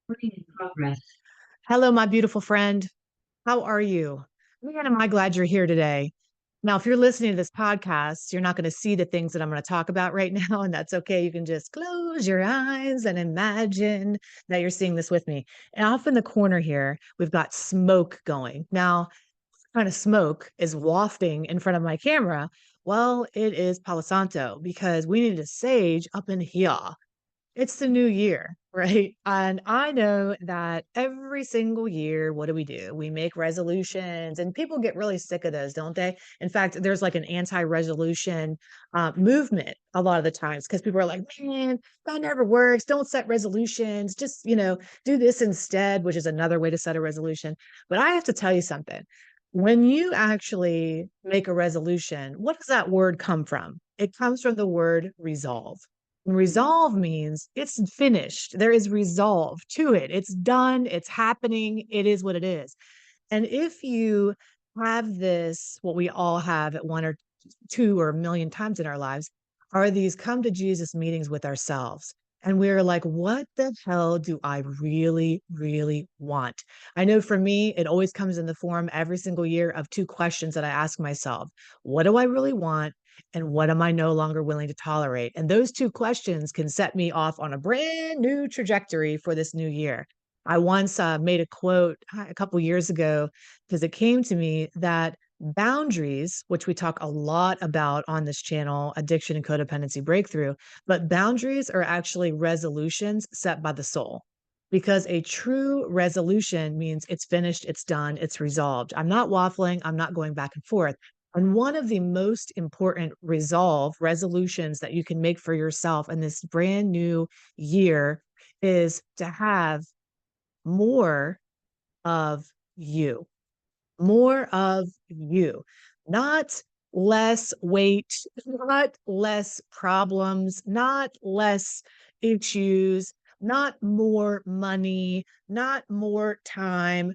Recording in progress. Hello, my beautiful friend. How are you? Man, am I glad you're here today. Now, if you're listening to this podcast, you're not going to see the things that I'm going to talk about right now, and that's okay. You can just close your eyes and imagine that you're seeing this with me. And off in the corner here, we've got smoke going. Now, what kind of smoke is wafting in front of my camera? Well, it is Palo Santo because we need a sage up in here. It's the new year, right? And I know that every single year, what do? We make resolutions, and people get really sick of those, don't they? In fact, there's like an anti-resolution movement a lot of the times because people are like, man, that never works. Don't set resolutions. Just, do this instead, which is another way to set a resolution. But I have to tell you something. When you actually make a resolution, what does that word come from? It comes from the word resolve. Resolve means it's finished. There is resolve to it. It's done. It's happening. It is what it is. And if you have this, what we all have at one or two or a million times in our lives, are these come to Jesus meetings with ourselves. And we're like, what the hell do I really, really want? I know for me, it always comes in the form every single year of two questions that I ask myself. What do I really want? And what am I no longer willing to tolerate? And those two questions can set me off on a brand new trajectory for this new year. I once made a quote a couple years ago because it came to me that boundaries, which we talk a lot about on this channel, addiction and codependency breakthrough, but boundaries are actually resolutions set by the soul. Because a true resolution means it's finished, it's done, it's resolved. I'm not waffling, I'm not going back and forth. And one of the most important resolutions that you can make for yourself in this brand new year is to have more of you, more of you, not less weight, not less problems, not less issues, not more money, not more time,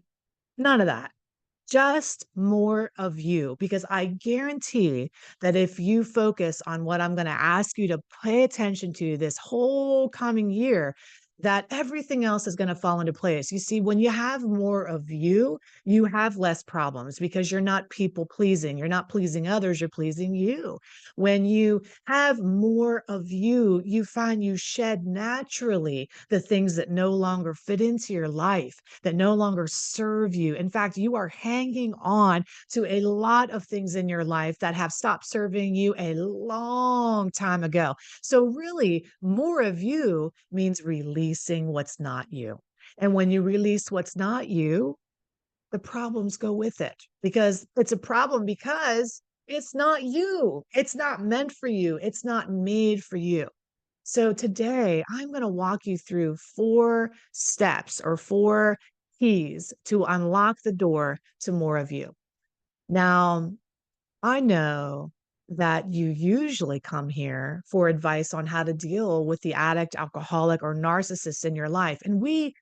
none of that, just more of you. Because I guarantee that if you focus on what I'm going to ask you to pay attention to this whole coming year, that everything else is going to fall into place. You see, when you have more of you have less problems because you're not people pleasing. You're not pleasing others, you're pleasing you. When you have more of you find you shed naturally the things that no longer fit into your life, that no longer serve you. In fact, you are hanging on to a lot of things in your life that have stopped serving you a long time ago. So, really, more of you means releasing what's not you. And when you release what's not you, the problems go with it because it's a problem because it's not you. It's not meant for you. It's not made for you. So today I'm going to walk you through four steps or four keys to unlock the door to more of you. Now, I know that you usually come here for advice on how to deal with the addict, alcoholic, or narcissist in your life. And we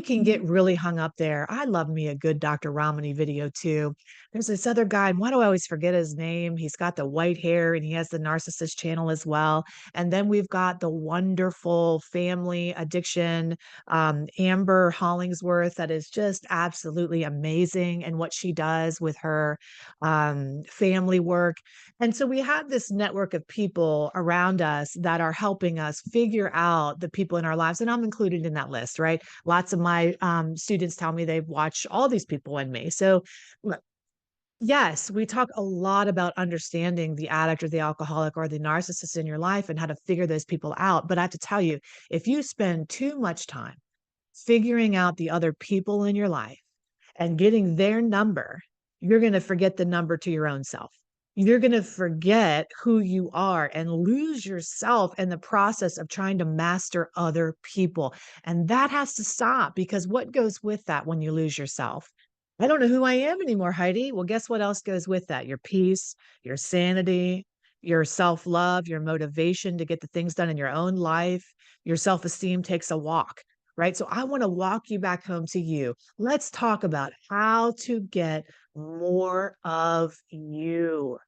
can get really hung up there. I love me a good Dr. Ramani video too. There's this other guy, and why do I always forget his name? He's got the white hair and he has the narcissist channel as well. And then we've got the wonderful family addiction, Amber Hollingsworth, that is just absolutely amazing and what she does with her family work. And so we have this network of people around us that are helping us figure out the people in our lives. And I'm included in that list, right? Lots of my students tell me they've watched all these people in me. So, look, yes, we talk a lot about understanding the addict or the alcoholic or the narcissist in your life and how to figure those people out. But I have to tell you, if you spend too much time figuring out the other people in your life and getting their number, you're going to forget the number to your own self. You're going to forget who you are and lose yourself in the process of trying to master other people. And that has to stop because what goes with that when you lose yourself? I don't know who I am anymore, Heidi. Well, guess what else goes with that? Your peace, your sanity, your self love, your motivation to get the things done in your own life, your self esteem takes a walk, right? So I want to walk you back home to you. Let's talk about how to get more of you.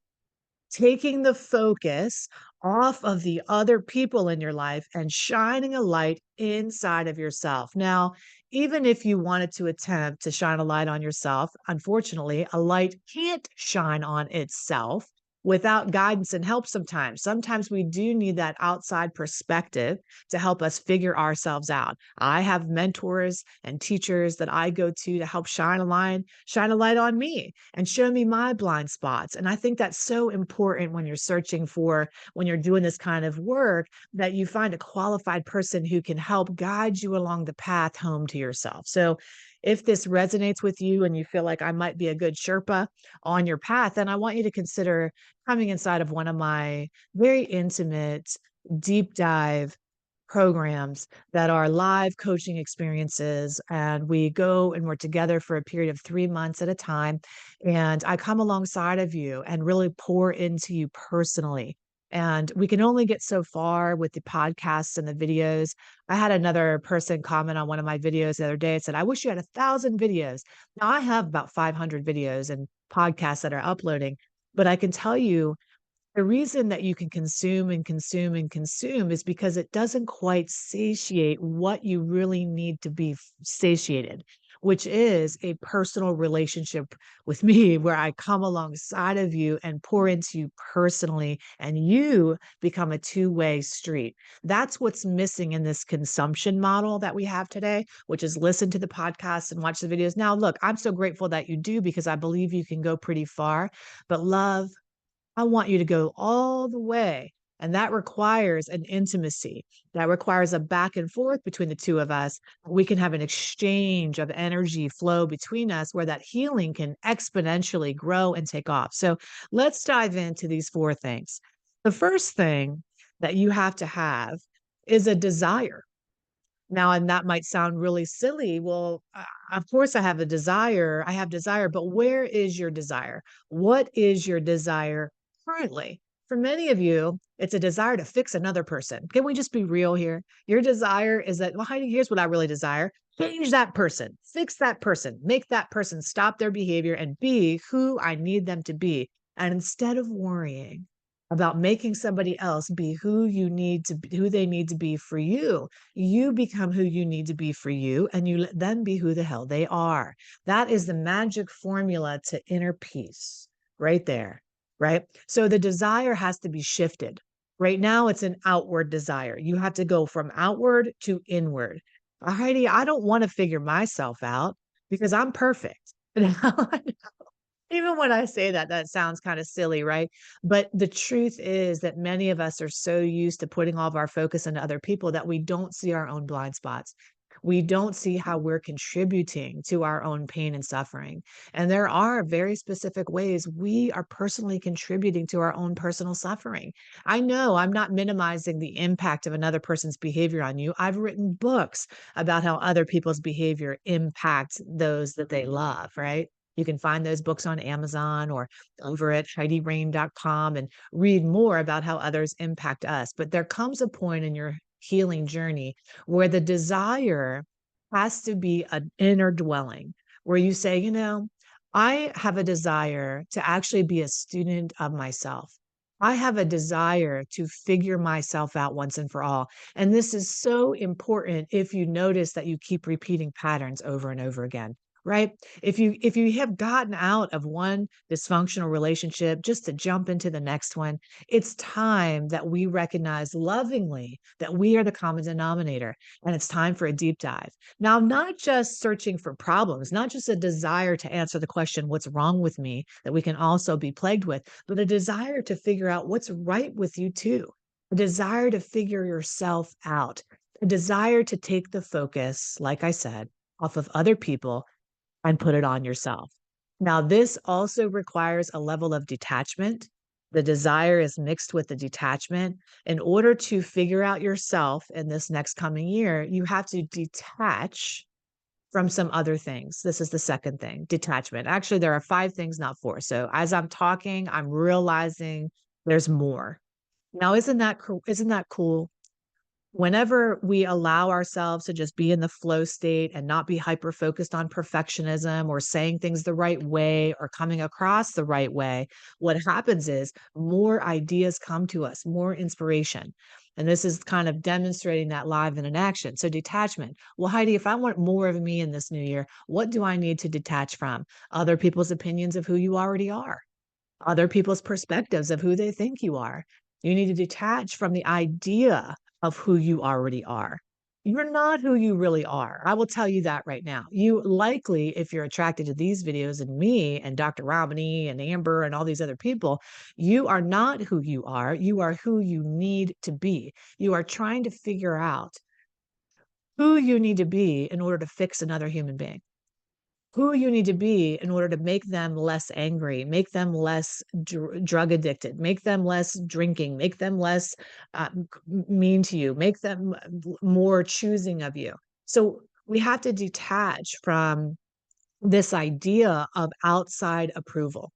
taking the focus off of the other people in your life and shining a light inside of yourself. Now, even if you wanted to attempt to shine a light on yourself, unfortunately, a light can't shine on itself without guidance and help sometimes. Sometimes we do need that outside perspective to help us figure ourselves out. I have mentors and teachers that I go to help shine a light on me and show me my blind spots. And I think that's so important when you're searching for, when you're doing this kind of work, that you find a qualified person who can help guide you along the path home to yourself. So if this resonates with you and you feel like I might be a good Sherpa on your path, then I want you to consider coming inside of one of my very intimate deep dive programs that are live coaching experiences. And we go and we're together for a period of 3 months at a time. And I come alongside of you and really pour into you personally. And we can only get so far with the podcasts and the videos. I had another person comment on one of my videos the other day and said, I wish you had 1,000 videos. Now I have about 500 videos and podcasts that are uploading, but I can tell you the reason that you can consume and consume and consume is because it doesn't quite satiate what you really need to be satiated, which is a personal relationship with me where I come alongside of you and pour into you personally, and you become a two-way street. That's what's missing in this consumption model that we have today, which is listen to the podcast and watch the videos. Now, look, I'm so grateful that you do because I believe you can go pretty far, but love, I want you to go all the way. And that requires an intimacy. That requires a back and forth between the two of us. We can have an exchange of energy flow between us where that healing can exponentially grow and take off. So let's dive into these four things. The first thing that you have to have is a desire. Now, and that might sound really silly. Well, of course, I have a desire. I have desire, but where is your desire? What is your desire currently? For many of you, it's a desire to fix another person. Can we just be real here? Your desire is that, well, Heidi, here's what I really desire: change that person, fix that person, make that person stop their behavior and be who I need them to be. And instead of worrying about making somebody else be who you need to be, who they need to be for you, you become who you need to be for you, and you let them be who the hell they are. That is the magic formula to inner peace right there, right? So the desire has to be shifted. Right now, it's an outward desire. You have to go from outward to inward. Heidi, I don't want to figure myself out because I'm perfect. Even when I say that, that sounds kind of silly, right? But the truth is that many of us are so used to putting all of our focus into other people that we don't see our own blind spots. We don't see how we're contributing to our own pain and suffering. And there are very specific ways we are personally contributing to our own personal suffering. I know I'm not minimizing the impact of another person's behavior on you. I've written books about how other people's behavior impacts those that they love, right? You can find those books on Amazon or over at HeidiRain.com and read more about how others impact us. But there comes a point in your healing journey where the desire has to be an inner dwelling, where you say, you know, I have a desire to actually be a student of myself. I have a desire to figure myself out once and for all. And this is so important if you notice that you keep repeating patterns over and over again. Right? If you have gotten out of one dysfunctional relationship just to jump into the next one, it's time that we recognize lovingly that we are the common denominator, and it's time for a deep dive. Now, not just searching for problems, not just a desire to answer the question, what's wrong with me, that we can also be plagued with, but a desire to figure out what's right with you too. A desire to figure yourself out, a desire to take the focus, like I said, off of other people and put it on yourself. Now, this also requires a level of detachment. The desire is mixed with the detachment. In order to figure out yourself in this next coming year, you have to detach from some other things. This is the second thing, detachment. Actually, there are 5 things, not 4. So as I'm talking, I'm realizing there's more. Now, isn't that cool? Isn't that cool? Whenever we allow ourselves to just be in the flow state and not be hyper focused on perfectionism or saying things the right way or coming across the right way, what happens is more ideas come to us, more inspiration. And this is kind of demonstrating that live and in action. So, detachment. Well, Heidi, if I want more of me in this new year, what do I need to detach from? Other people's opinions of who you already are, other people's perspectives of who they think you are. You need to detach from the idea of who you already are. You're not who you really are. I will tell you that right now. You likely, if you're attracted to these videos and me and Dr. Romney and Amber and all these other people, you are not who you are. You are who you need to be. You are trying to figure out who you need to be in order to fix another human being, who you need to be in order to make them less angry, make them less drug addicted, make them less drinking, make them less mean to you, make them more choosing of you. So we have to detach from this idea of outside approval.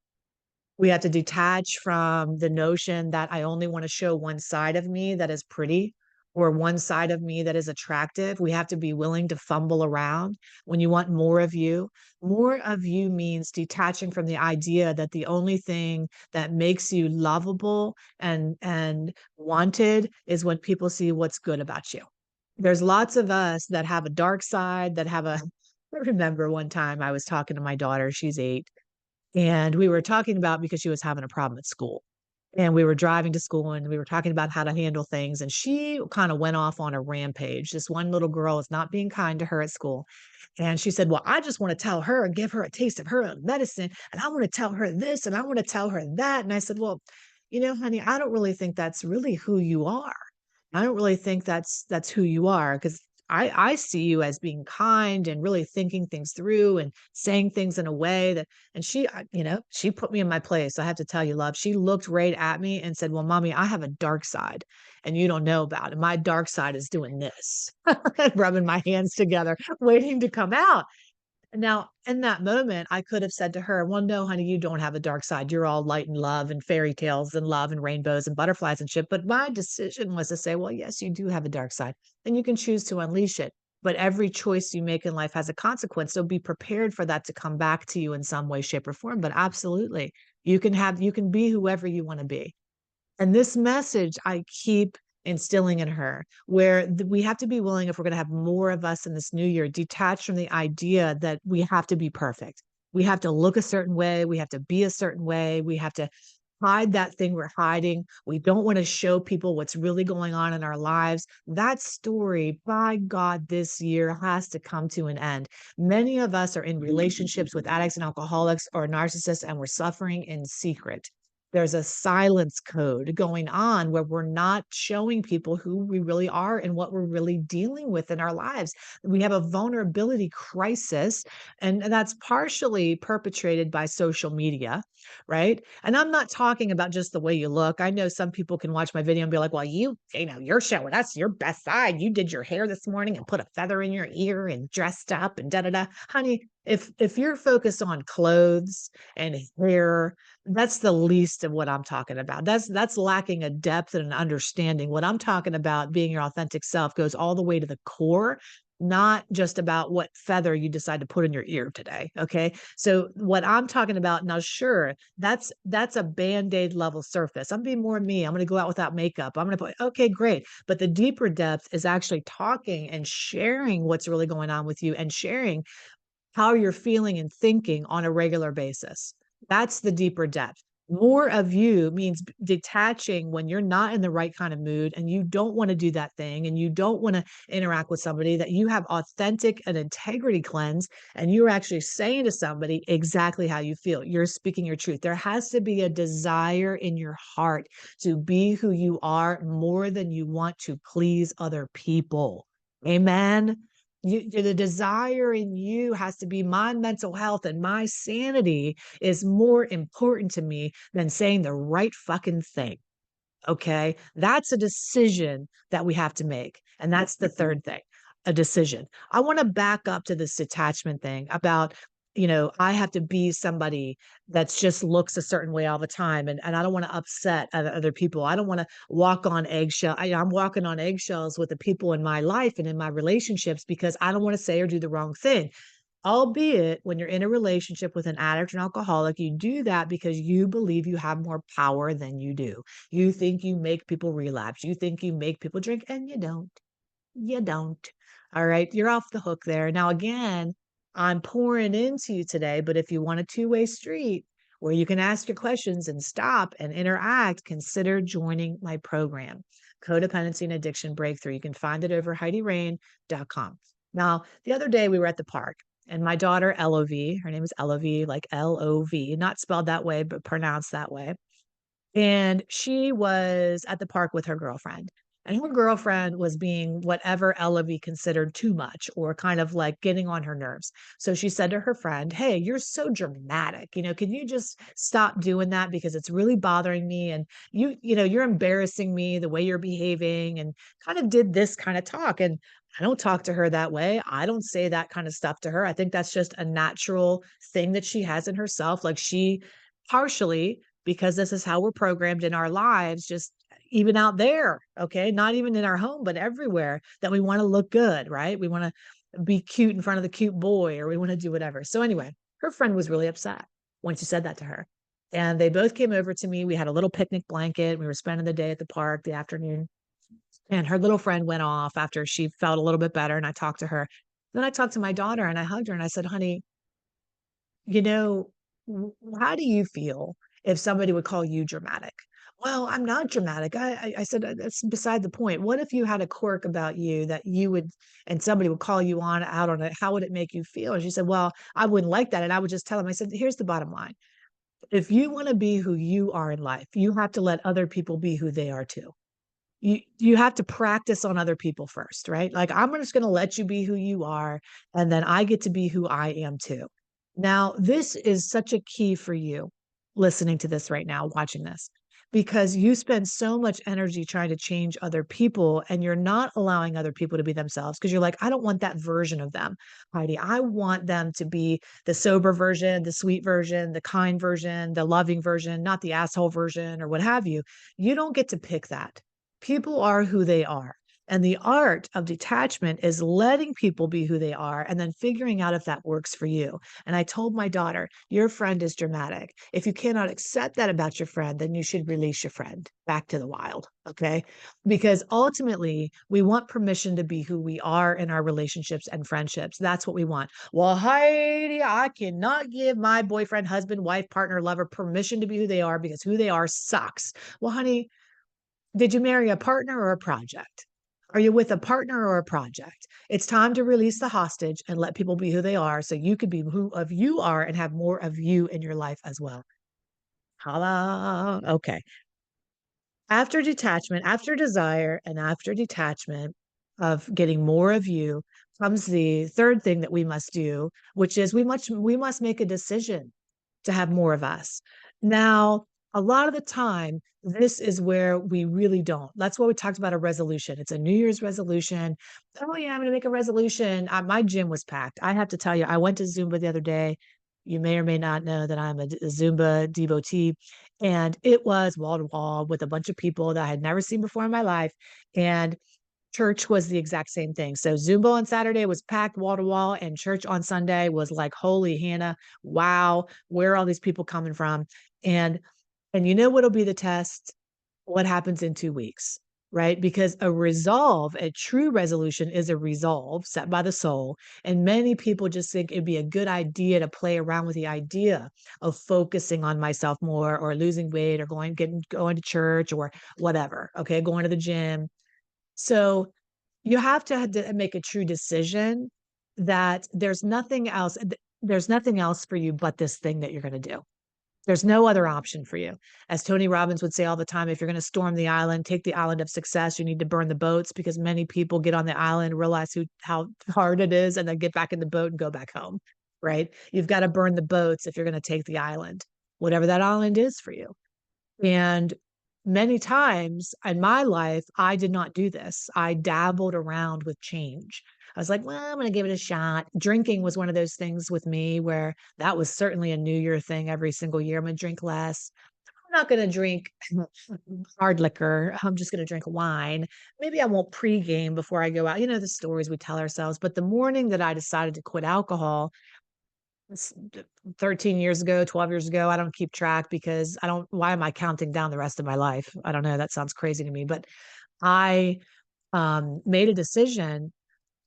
We have to detach from the notion that I only want to show one side of me that is pretty or one side of me that is attractive. We have to be willing to fumble around when you want more of you. More of you means detaching from the idea that the only thing that makes you lovable and wanted is when people see what's good about you. There's lots of us that have a dark side, that have a I remember one time I was talking to my daughter, she's 8, and we were talking about because she was having a problem at school. And we were driving to school and we were talking about how to handle things. And she kind of went off on a rampage. This one little girl is not being kind to her at school. And she said, well, I just want to tell her and give her a taste of her own medicine. And I want to tell her this and I want to tell her that. And I said, well, honey, I don't really think that's really who you are. I don't really think that's who you are because I see you as being kind and really thinking things through and saying things in a way that, and she put me in my place. I have to tell you, love, she looked right at me and said, well, mommy, I have a dark side and you don't know about it. My dark side is doing this, rubbing my hands together, waiting to come out. Now, in that moment, I could have said to her, well, no, honey, you don't have a dark side. You're all light and love and fairy tales and love and rainbows and butterflies and shit. But my decision was to say, well, yes, you do have a dark side and you can choose to unleash it. But every choice you make in life has a consequence. So be prepared for that to come back to you in some way, shape, or form. But absolutely, you can be whoever you want to be. And this message I keep instilling in her, where we have to be willing, if we're going to have more of us in this new year, detach from the idea that we have to be perfect. We have to look a certain way. We have to be a certain way. We have to hide that thing we're hiding. We don't want to show people what's really going on in our lives. That story, by God, this year has to come to an end. Many of us are in relationships with addicts and alcoholics or narcissists, and we're suffering in secret. There's a silence code going on where we're not showing people who we really are and what we're really dealing with in our lives. We have a vulnerability crisis, and that's partially perpetrated by social media, right? And I'm not talking about just the way you look. I know some people can watch my video and be like, well, you're showing us your best side. You did your hair this morning and put a feather in your ear and dressed up and da da da. Honey, if you're focused on clothes and hair, that's the least of what I'm talking about. That's lacking a depth and an understanding. What I'm talking about, being your authentic self, goes all the way to the core, not just about what feather you decide to put in your ear today. Okay. So what I'm talking about now, sure, that's a band-aid level surface. I'm being more me. I'm going to go out without makeup. I'm going to put, okay, great. But the deeper depth is actually talking and sharing what's really going on with you and sharing how you're feeling and thinking on a regular basis. That's the deeper depth. More of you means detaching when you're not in the right kind of mood and you don't want to do that thing and you don't want to interact with somebody, that you have authentic and integrity cleanse and you're actually saying to somebody exactly how you feel. You're speaking your truth. There has to be a desire in your heart to be who you are more than you want to please other people. Amen. The desire in you has to be, my mental health and my sanity is more important to me than saying the right fucking thing. Okay. That's a decision that we have to make. And that's the third thing, a decision. I want to back up to this detachment thing about I have to be somebody that's just looks a certain way all the time. And I don't want to upset other people. I don't want to walk on eggshell. I'm walking on eggshells with the people in my life and in my relationships because I don't want to say or do the wrong thing. Albeit when you're in a relationship with an addict or an alcoholic, you do that because you believe you have more power than you do. You think you make people relapse. You think you make people drink, and you don't. You don't. All right. You're off the hook there. Now, again, I'm pouring into you today, but if you want a two-way street where you can ask your questions and stop and interact, consider joining my program, Codependency and Addiction Breakthrough. You can find it over HeidiRain.com. Now, the other day we were at the park and my daughter, LOV, her name is LOV, like LOV, not spelled that way, but pronounced that way. And she was at the park with her girlfriend. And her girlfriend was being whatever Elavie considered too much or kind of like getting on her nerves. So she said to her friend, "Hey, you're so dramatic. Can you just stop doing that because it's really bothering me and you're embarrassing me the way you're behaving," and kind of did this kind of talk. And I don't talk to her that way. I don't say that kind of stuff to her. I think that's just a natural thing that she has in herself. Like she partially because this is how we're programmed in our lives, just even out there, okay? Not even in our home, but everywhere that we want to look good, right? We want to be cute in front of the cute boy or we want to do whatever. So, anyway, her friend was really upset when she said that to her. And they both came over to me. We had a little picnic blanket. We were spending the day at the park, the afternoon. And her little friend went off after she felt a little bit better. And I talked to her. Then I talked to my daughter and I hugged her and I said, "Honey, you know, how do you feel if somebody would call you dramatic?" "Well, I'm not dramatic." I said, That's beside the point. What if you had a quirk about you that you would, and somebody would call you on out on it? How would it make you feel?" And she said, "Well, I wouldn't like that." And I would just tell them, I said, "Here's the bottom line. If you want to be who you are in life, you have to let other people be who they are too. You have to practice on other people first, right? Like I'm just going to let you be who you are and then I get to be who I am too." Now, this is such a key for you listening to this right now, watching this, because you spend so much energy trying to change other people and you're not allowing other people to be themselves because you're like, "I don't want that version of them, Heidi. I want them to be the sober version, the sweet version, the kind version, the loving version, not the asshole version or what have you." You don't get to pick that. People are who they are. And the art of detachment is letting people be who they are and then figuring out if that works for you. And I told my daughter, "Your friend is dramatic. If you cannot accept that about your friend, then you should release your friend back to the wild." Okay. Because ultimately, we want permission to be who we are in our relationships and friendships. That's what we want. "Well, Heidi, I cannot give my boyfriend, husband, wife, partner, lover permission to be who they are because who they are sucks." Well, honey, did you marry a partner or a project? Are you with a partner or a project? It's time to release the hostage and let people be who they are so you can be who of you are and have more of you in your life as well. Holla. Okay. After detachment, after desire, and after detachment of getting more of you comes the third thing that we must do, which is we must make a decision to have more of us. Now, a lot of the time, this is where we really don't. That's why we talked about a resolution. It's a New Year's resolution. "Oh, yeah, I'm going to make a resolution." My gym was packed. I have to tell you, I went to Zumba the other day. You may or may not know that I'm a Zumba devotee. And it was wall to wall with a bunch of people that I had never seen before in my life. And church was the exact same thing. So Zumba on Saturday was packed wall to wall, and church on Sunday was like, "Holy Hannah, wow, where are all these people coming from?" And and you know what'll be the test? What happens in 2 weeks, right? Because a true resolution is a resolve set by the soul. And many people just think it'd be a good idea to play around with the idea of focusing on myself more or losing weight or going to church or whatever. Okay, going to the gym. So you have to make a true decision that there's nothing else for you but this thing that you're going to do. There's no other option for you. As Tony Robbins would say all the time, if you're going to storm the island, take the island of success, you need to burn the boats because many people get on the island, realize how hard it is, and then get back in the boat and go back home, right? You've got to burn the boats if you're going to take the island, whatever that island is for you. And many times in my life, I did not do this. I dabbled around with change. I was like, well, I'm going to give it a shot. Drinking was one of those things with me where that was certainly a New Year thing every single year. I'm going to drink less. I'm not going to drink hard liquor. I'm just going to drink wine. Maybe I won't pregame before I go out. You know, the stories we tell ourselves. But the morning that I decided to quit alcohol, it's 13 years ago, 12 years ago, I don't keep track because why am I counting down the rest of my life? I don't know. That sounds crazy to me. But I made a decision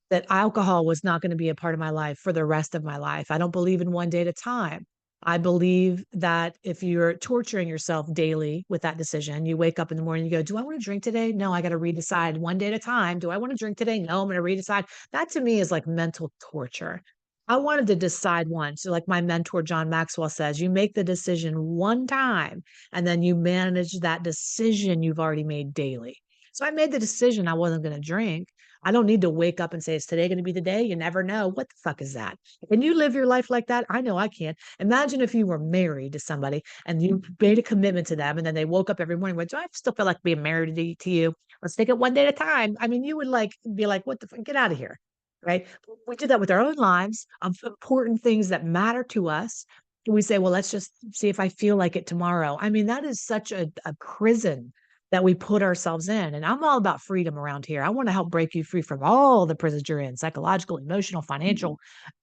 that alcohol was not going to be a part of my life for the rest of my life. I don't believe in one day at a time. I believe that if you're torturing yourself daily with that decision, you wake up in the morning, you go, do I want to drink today? No, I got to redecide one day at a time. Do I want to drink today? No, I'm going to redecide. That to me is like mental torture. I wanted to decide once. So like my mentor, John Maxwell says, you make the decision one time and then you manage that decision you've already made daily. So I made the decision I wasn't going to drink. I don't need to wake up and say, is today going to be the day? You never know. What the fuck is that? Can you live your life like that? I know I can. Imagine if you were married to somebody and you made a commitment to them and then they woke up every morning and went, do I still feel like being married to you? Let's take it one day at a time. I mean, you would like be like, what the fuck? Get out of here. Right. We do that with our own lives of important things that matter to us. We say, well, let's just see if I feel like it tomorrow. I mean, that is such a prison that we put ourselves in. And I'm all about freedom around here. I want to help break you free from all the prisons you're in, psychological, emotional, financial.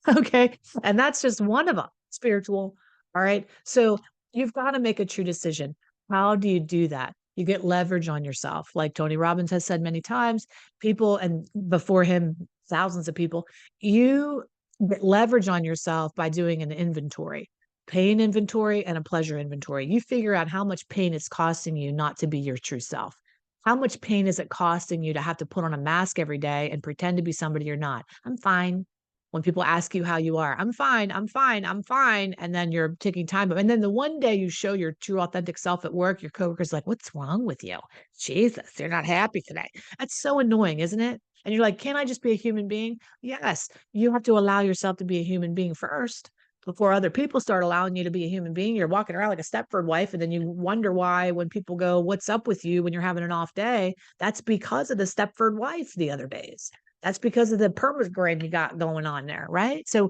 Okay. And that's just one of them, spiritual. All right. So you've got to make a true decision. How do you do that? You get leverage on yourself. Like Tony Robbins has said many times, people, and before him, thousands of people, you get leverage on yourself by doing an inventory, pain inventory and a pleasure inventory. You figure out how much pain it's costing you not to be your true self. How much pain is it costing you to have to put on a mask every day and pretend to be somebody you're not? I'm fine. When people ask you how you are, I'm fine, I'm fine, I'm fine. And then you're taking time. And then the one day you show your true authentic self at work, your coworker's like, what's wrong with you? Jesus, you're not happy today. That's so annoying, isn't it? And you're like, can't I just be a human being? Yes, you have to allow yourself to be a human being first before other people start allowing you to be a human being. You're walking around like a Stepford wife, and then you wonder why when people go, what's up with you when you're having an off day? That's because of the Stepford wife the other days. That's because of the permagram you got going on there, right? So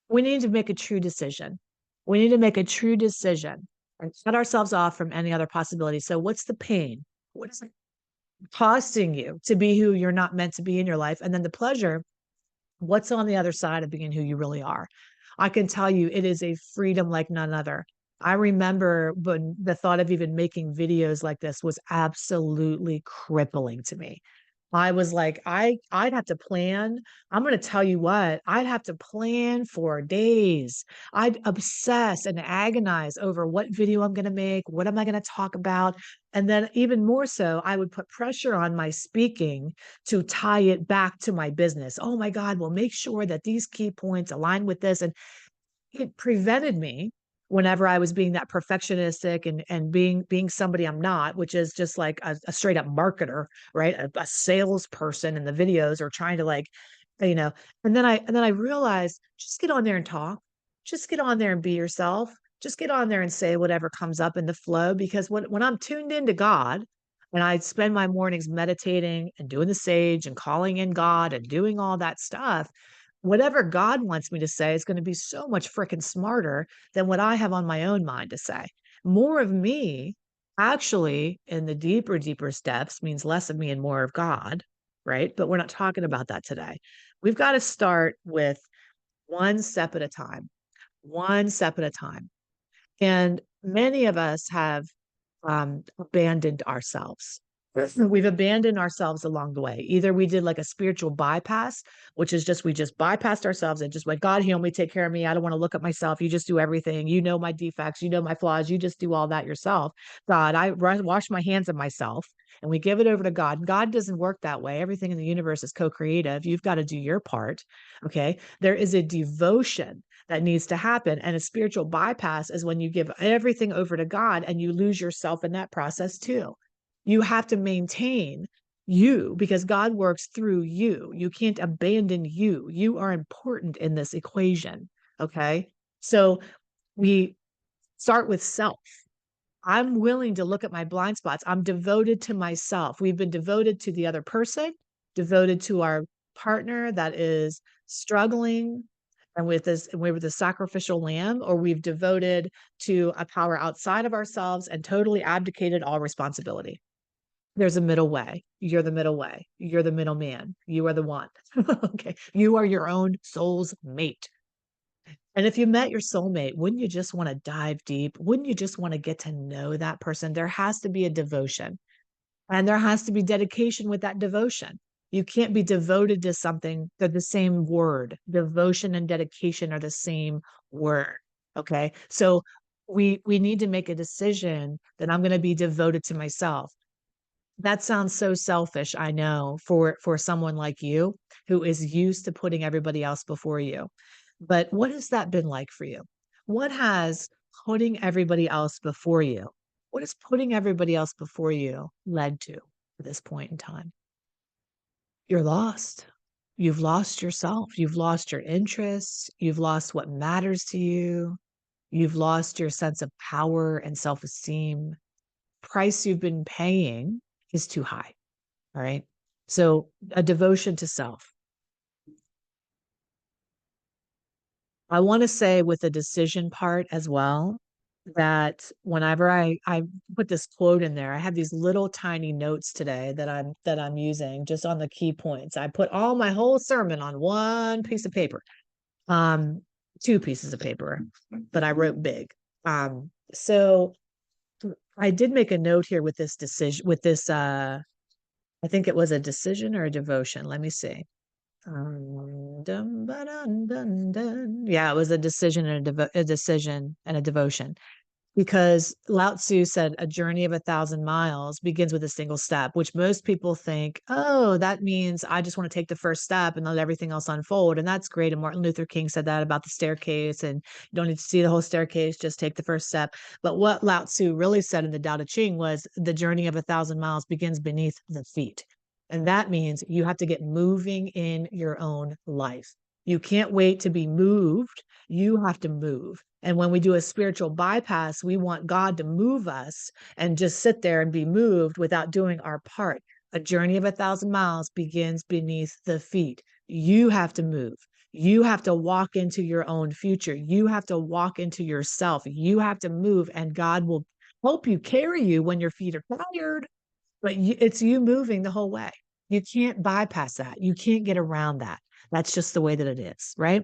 we need to make a true decision. We need to make a true decision and cut ourselves off from any other possibility. So what's the pain? What is it costing you to be who you're not meant to be in your life? And then the pleasure, what's on the other side of being who you really are? I can tell you it is a freedom like none other. I remember when the thought of even making videos like this was absolutely crippling to me. I was like, I'd have to plan. I'm going to tell you what, I'd have to plan for days. I'd obsess and agonize over what video I'm going to make, what am I going to talk about? And then even more so, I would put pressure on my speaking to tie it back to my business. Oh my God, well, make sure that these key points align with this. And it prevented me whenever I was being that perfectionistic and being somebody I'm not, which is just like a straight up marketer, right? A salesperson in the videos or trying to like, you know, and then I realized just get on there and talk. Just get on there and be yourself. Just get on there and say whatever comes up in the flow. Because when I'm tuned into God, and I spend my mornings meditating and doing the sage and calling in God and doing all that stuff, whatever God wants me to say is going to be so much freaking smarter than what I have on my own mind to say. More of me actually in the deeper, deeper steps means less of me and more of God, right? But we're not talking about that today. We've got to start with one step at a time, one step at a time. And many of us have abandoned ourselves. We've abandoned ourselves along the way. Either we did like a spiritual bypass, which is just we just bypassed ourselves and just went, God, heal me, take care of me. I don't want to look at myself. You just do everything. You know my defects. You know my flaws. You just do all that yourself. God, wash my hands of myself, and we give it over to God. God doesn't work that way. Everything in the universe is co-creative. You've got to do your part. Okay. There is a devotion that needs to happen. And a spiritual bypass is when you give everything over to God and you lose yourself in that process too. You have to maintain you because God works through you. You can't abandon you. You are important in this equation. Okay. So we start with self. I'm willing to look at my blind spots. I'm devoted to myself. We've been devoted to the other person, devoted to our partner that is struggling and with this, we're the sacrificial lamb, or we've devoted to a power outside of ourselves and totally abdicated all responsibility. There's a middle way. You're the middle way. You're the middleman. You are the one. Okay. You are your own soul's mate. And if you met your soulmate, wouldn't you just want to dive deep? Wouldn't you just want to get to know that person? There has to be a devotion, and there has to be dedication with that devotion. You can't be devoted to something. They're the same word. Devotion and dedication are the same word. Okay. So we need to make a decision that I'm going to be devoted to myself. That sounds so selfish, I know, for someone like you who is used to putting everybody else before you. But what has that been like for you? What has putting everybody else before you, what has putting everybody else before you led to at this point in time? You're lost. You've lost yourself. You've lost your interests. You've lost what matters to you. You've lost your sense of power and self-esteem. Price you've been paying is too high. All right. So a devotion to self. I want to say with the decision part as well, that whenever I put this quote in there, I have these little tiny notes today that I'm using just on the key points. I put all my whole sermon on one piece of paper. Um, two pieces of paper, but I wrote big. So I did make a note here with this decision, with this I think it was a decision or a devotion. Let me see. Dun, ba, dun, dun, dun. Yeah, it was a decision and a decision and a devotion. Because Lao Tzu said a journey of 1,000 miles begins with a single step, which most people think, oh, that means I just want to take the first step and let everything else unfold. And that's great. And Martin Luther King said that about the staircase. And you don't need to see the whole staircase, just take the first step. But what Lao Tzu really said in the Tao Te Ching was the journey of 1,000 miles begins beneath the feet. And that means you have to get moving in your own life. You can't wait to be moved. You have to move. And when we do a spiritual bypass, we want God to move us and just sit there and be moved without doing our part. A journey of 1,000 miles begins beneath the feet. You have to move. You have to walk into your own future. You have to walk into yourself. You have to move, and God will help you carry you when your feet are tired. But it's you moving the whole way. You can't bypass that. You can't get around that. That's just the way that it is, right?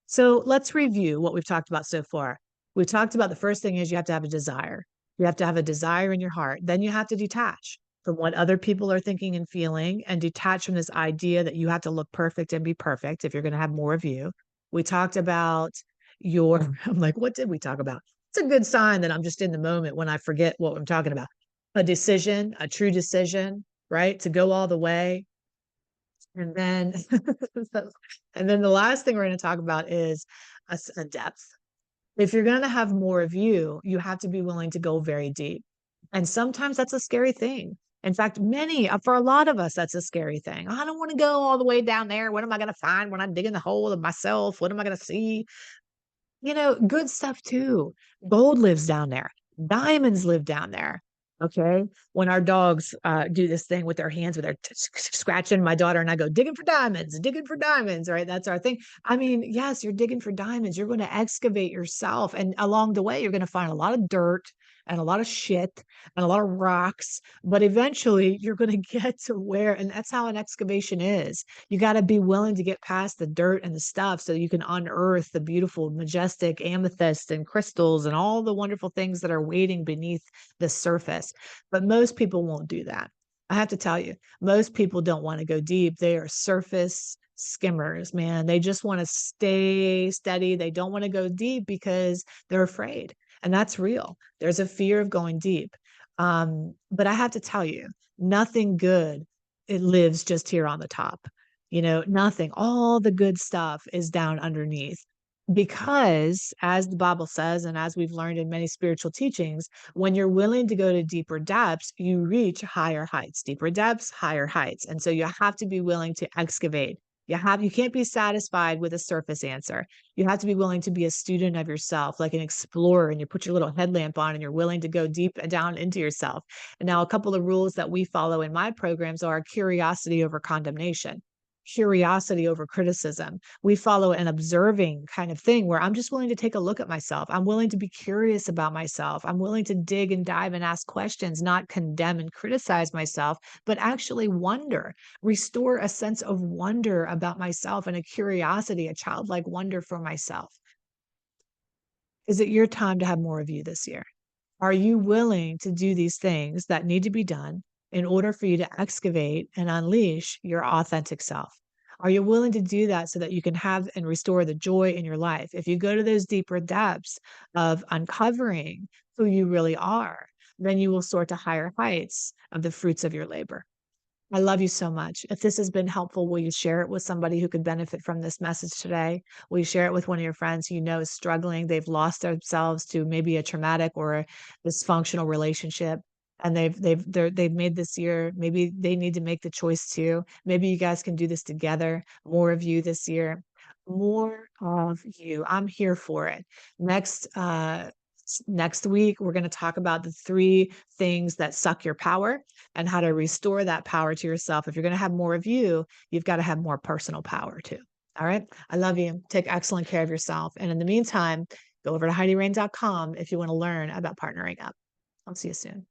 So let's review what we've talked about so far. We've talked about the first thing is you have to have a desire. You have to have a desire in your heart. Then you have to detach from what other people are thinking and feeling, and detach from this idea that you have to look perfect and be perfect if you're going to have more of you. We talked about I'm like, what did we talk about? It's a good sign that I'm just in the moment when I forget what I'm talking about. A decision, a true decision, right? To go all the way. And then, and then the last thing we're going to talk about is a depth. If you're going to have more of you, you have to be willing to go very deep. And sometimes that's a scary thing. In fact, for a lot of us, that's a scary thing. I don't want to go all the way down there. What am I going to find when I'm digging the hole of myself? What am I going to see? Good stuff too. Gold lives down there. Diamonds live down there. Okay. When our dogs do this thing with their hands, with their scratching my daughter, and I go, digging for diamonds, right? That's our thing. I mean, yes, you're digging for diamonds. You're going to excavate yourself. And along the way, you're going to find a lot of dirt and a lot of shit and a lot of rocks. But eventually, you're going to get to where, and that's how an excavation is. You got to be willing to get past the dirt and the stuff so you can unearth the beautiful, majestic amethyst and crystals and all the wonderful things that are waiting beneath the surface. But most people won't do that. I have to tell you, most people don't want to go deep. They are surface skimmers, man. They just want to stay steady. They don't want to go deep because they're afraid. And that's real. There's a fear of going deep. But I have to tell you, nothing good, it lives just here on the top. Nothing. All the good stuff is down underneath. Because, as the Bible says, and as we've learned in many spiritual teachings, when you're willing to go to deeper depths, you reach higher heights, deeper depths, higher heights. And so you have to be willing to excavate. You can't be satisfied with a surface answer. You have to be willing to be a student of yourself, like an explorer, and you put your little headlamp on and you're willing to go deep down into yourself. And now a couple of rules that we follow in my programs are curiosity over condemnation. curiosity over criticism. We follow an observing kind of thing where I'm just willing to take a look at myself. I'm willing to be curious about myself. I'm willing to dig and dive and ask questions, not condemn and criticize myself, but actually wonder, restore a sense of wonder about myself and a curiosity, a childlike wonder for myself. Is it your time to have more of you this year? Are you willing to do these things that need to be done in order for you to excavate and unleash your authentic self? Are you willing to do that so that you can have and restore the joy in your life? If you go to those deeper depths of uncovering who you really are, then you will soar to higher heights of the fruits of your labor. I love you so much. If this has been helpful, will you share it with somebody who could benefit from this message today? Will you share it with one of your friends who you know is struggling? They've lost themselves to maybe a traumatic or a dysfunctional relationship, and they've made this year. Maybe they need to make the choice too. Maybe you guys can do this together. More of you this year. More of you. I'm here for it. Next week, we're going to talk about the three things that suck your power and how to restore that power to yourself. If you're going to have more of you, you've got to have more personal power too. All right. I love you. Take excellent care of yourself. And in the meantime, go over to HeidiRain.com if you want to learn about partnering up. I'll see you soon.